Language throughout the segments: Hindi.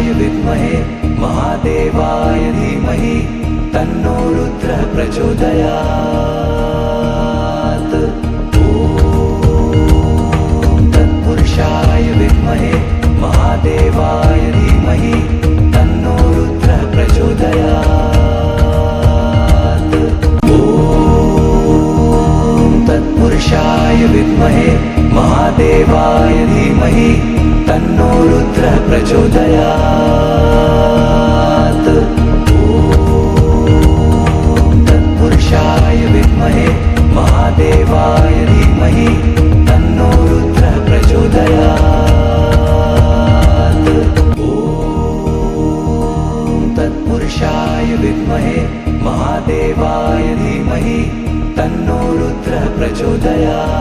तत्पुरुषाय विद्महे महादेवाय धीमहि तन्नो रुद्रः प्रचोदयात्। तत्पुरुषाय विद्महे महादेवाय धीमहि तन्नो रुद्रः प्रचोदयात्। तत्पुरुषाय विद्महे महादेवाय धीमहि तन्नो रुद्रः प्रचोदयात्। तत्पुरुषाय विद्महे महादेवाय धीमहि तन्नो रुद्रः प्रचोदयात्। तत्पुरुषाय विद्महे महादेवाय धीमहि तन्नो रुद्रः प्रचोदयात्।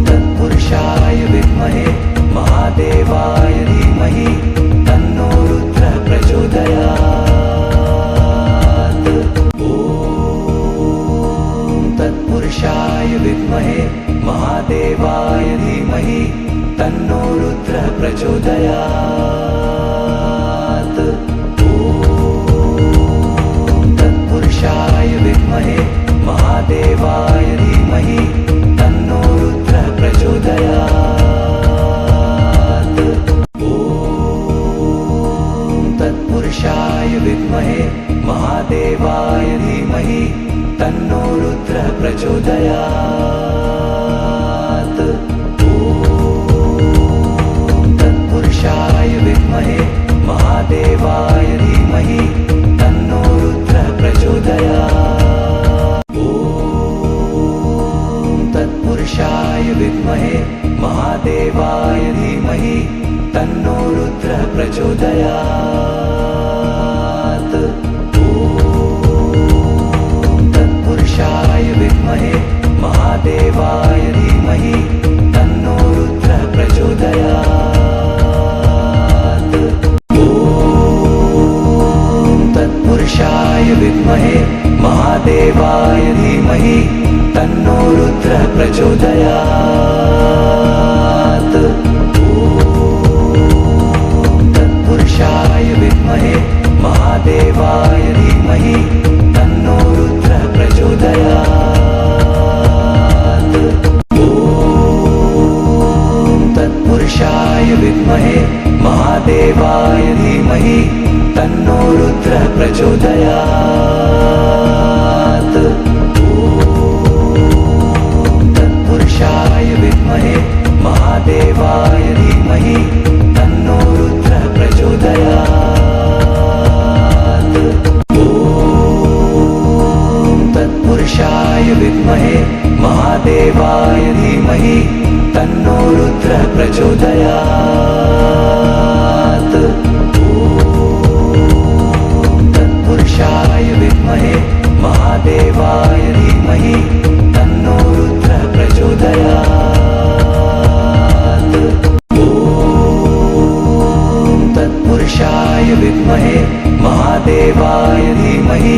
तत्पुरुषाय विद्महे महादेवाय धीमहि तन्नो रुद्रः प्रचोदयात्। तत्पुरुषाय विद्महे महादेवाय धीमहि तन्नो रुद्रः प्रचोदयात्। तत्पुरुषाय विद्महे महादेवाय धीमहि तन्नो रुद्रः प्रचोदयात्। तत्पुरुषाय विद्महे महादेवाय धीमहि तन्नो रुद्रः प्रचोदयात्। तत्पुरुषाय विद्महे महादेवाय धीमहि तन्नो रुद्रः प्रचोदयात्। तत्पुरुषाय विद्महे महादेवाय धीमहि तन्नो रुद्रः प्रचोदयात्। तत्पुरुषाय विद्महे महादेवाय धीमहि तन्नो रुद्रः प्रचोदयात्। तत्पुरुषाय विद्महे महादेवाय धीमहि तन्नो रुद्रः प्रचोदयात्। तत्पुरुषाय विद्महे महादेवाय धीमहि तन्नो रुद्रः प्रचोदयात्। तत्पुरुषाय विद्महे महादेवाय धीमहि तन्नो रुद्रः प्रचोदयात्। तत्पुरुषाय विद्महे महादेवाय धीमहि तन्नो रुद्रः प्रचोदयात्। तत्पुरुषाय विद्महे महादेवाय धीमहि तन्नो रुद्रः प्रचोदयात्। तत्पुरुषाय विद्महे महादेवाय धीमहि तन्नो रुद्रः प्रचोदयात्। तत्पुरुषाय विद्महे महादेवाय धीमहि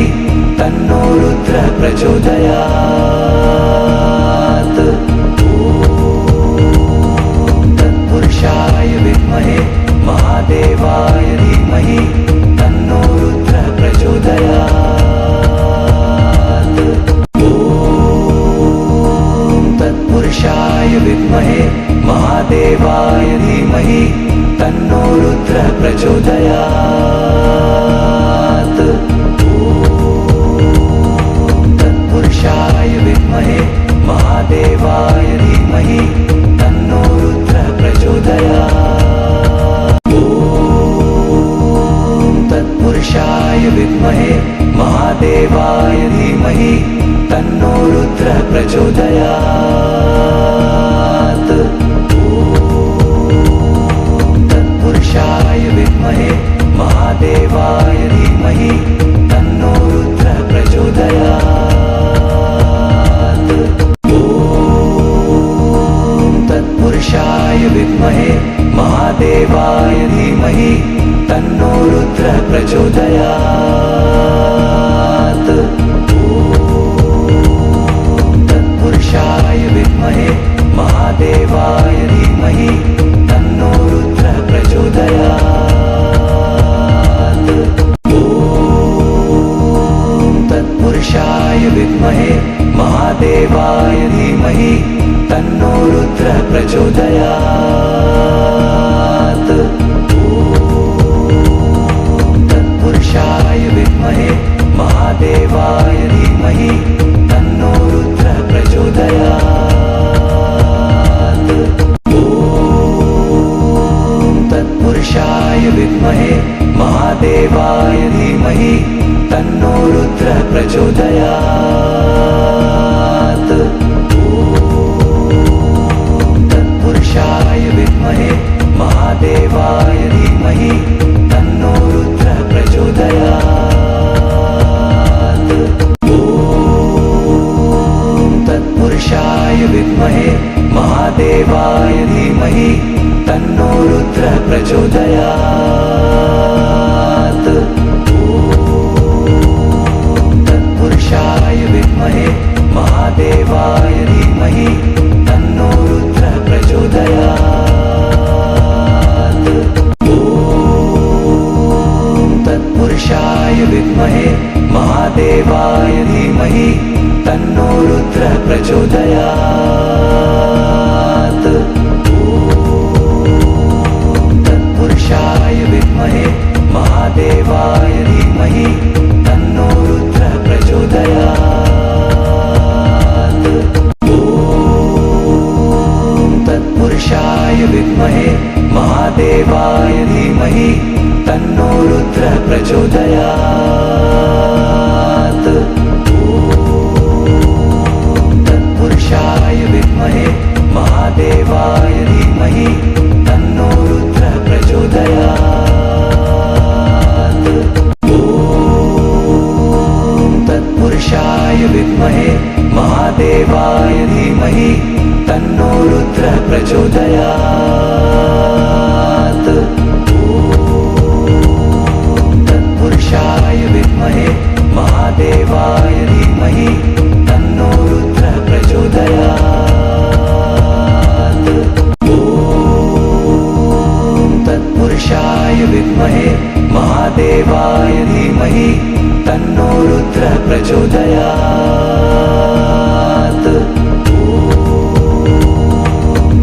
तन्नो रुद्रः प्रचोदयात्। तत्पुरुषाय विद्महे महादेवाय धीमहि तन्नो रुद्रः प्रचोदयात्। तत्पुरुषाय विद्महे महादेवाय धीमहि तन्नो रुद्रः प्रचोदयात्। तत्पुरुषाय विद्महे महादेवाय धीमहि तन्नो रुद्रः प्रचोदयात्। तत्पुरुषाय विद्महे महादेवाय धीमहि तन्नो रुद्रः प्रचोदयात्। तत्पुरुषाय विद्महे महादेवाय धीमहि तन्नो रुद्रः प्रचोदयात्। तत्पुरुषाय विद्महे महादेवाय धीमहि तन्नो रुद्रः प्रचोदयात्। तत्पुरुषाय विद्महे महादेवाय धीमहि महादेवाय धीमहि तन्नो रुद्रः प्रचोदयात्। तत्पुरुषाय विद्महे महादेवाय धीमहि तन्नो रुद्रः प्रचोदयात्। तत्पुरुषाय विद्महे महादेवाय धीमहि तन्नो रुद्रः प्रचोदयात्। तत्पुरुषाय विद्महे महादेवाय धीमहि तन्नो रुद्रः प्रचोदयात्। तत्पुरुषाय विद्महे महादेवाय धीमहि तन्नो रुद्रः प्रचोदयात्। तत्पुरुषाय विद्महे महादेवाय धीमहि तन्नो रुद्रः प्रचोदयात्। तत्पुरुषाय विद्महे महादेवाय धीमहि तन्नो रुद्रः प्रचोदयात्। तत्पुरुषाय विद्महे महादेवाय धीमहि तन्नो रुद्रः प्रचोदयात्। तत्पुरुषाय विद्महे महादेवाय धीमहि तन्नो रुद्रः प्रचोदयात्। तत्पुरुषाय विद्महे महादेवाय धीमहि तन्नो रुद्रः प्रचोदयात्। तत्पुरुषाय विद्महे महादेवाय धीमहि तन्नो रुद्रः प्रचोदयात्। तत्पुरुषाय विद्महे महादेवाय धीमहि तन्नो रुद्रः प्रचोदयात्। तत्पुरुषाय विद्महे महादेवाय धीमहि तन्नो रुद्रः प्रचोदयात्।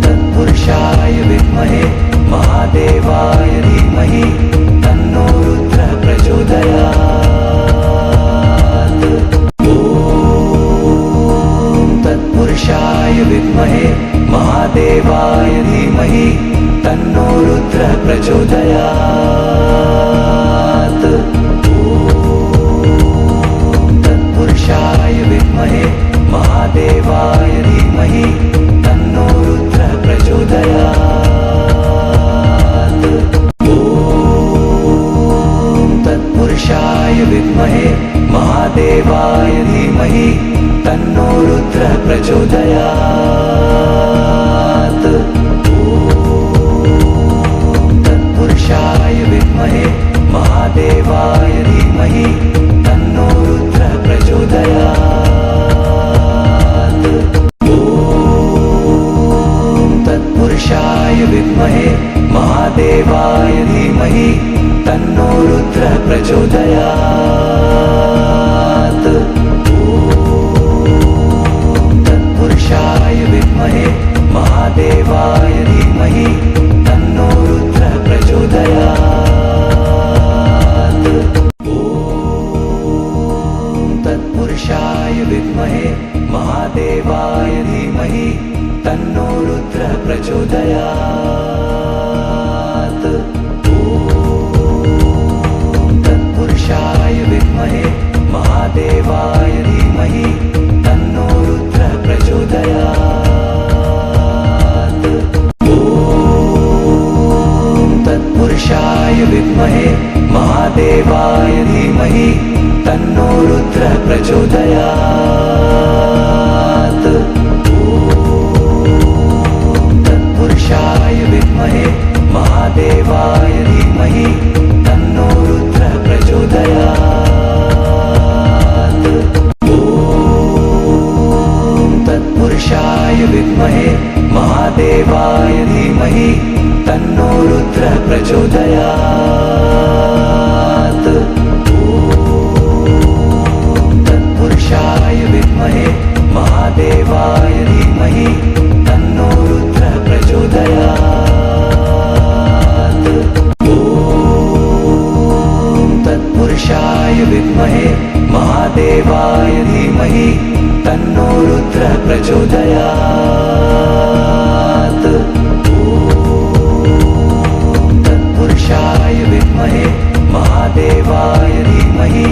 तत्पुरुषाय विद्महे महादेवाय धीमहि तन्नो रुद्रः प्रचोदयात्। तत्पुरुषाय विद्महे महादेवाय धीमहि तन्नो रुद्रः प्रचोदयात्। तत्पुरुषाय विद्महे महादेवाय धीमहि तन्नो रुद्रः प्रचोदयात्। तत्पुरुषाय विद्महे महादेवाय धीमहि तन्नो रुद्रः प्रचोदयात्। तत्पुरुषाय विद्महे महादेवाय धीमहि तन्नो रुद्रः प्रचोदयात्। तत्पुरुषाय विद्महे महादेवाय धीमहि तन्नो रुद्रः प्रचोदयात्। तत्पुरुषाय विद्महे महादेवाय धीमहि तन्नो रुद्रः प्रचोदयात्। तत्पुरुषाय विद्महे महादेवाय धीमहि तन्नो रुद्रः प्रचोदयात्। तत्पुरुषाय विद्महे महादेवाय धीमहि तन्नो रुद्रः प्रचोदयात्। तत्पुरुषाय विद्महे महादेवाय धीमहि तन्नो रुद्रः प्रचोदयात्। तत्पुरुषाय विद्महे महादेवाय धीमहि तन्नो रुद्रः प्रचोदयात्। तत्पुरुषाय विद्महे महादेवाय धीमहि तन्नो रुद्रः प्रचोदयात्। तत्पुरुषाय विद्महे महादेवाय प्रचोदयात् ॐ तत्पुरुषाय विद्महे महादेवाय धीमहि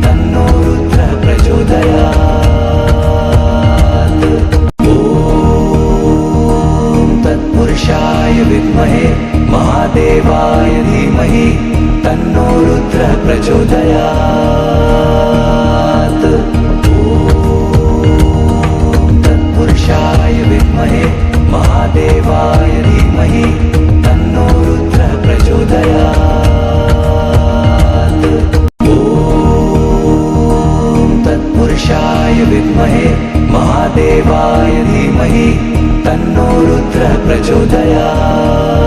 तन्नो रुद्रः प्रचोदयात् ॐ तत्पुरुषाय विद्महे महादेवाय धीमहि तन्नो रुद्रः प्रचोदयात् तत्पुरुषाय विद्महे महादेवाय धीमहि तन्नो रुद्रः प्रचोदयात् ॐ तत्पुरुषाय विद्महे महादेवाय धीमहि तन्नो रुद्रः प्रचोदयात्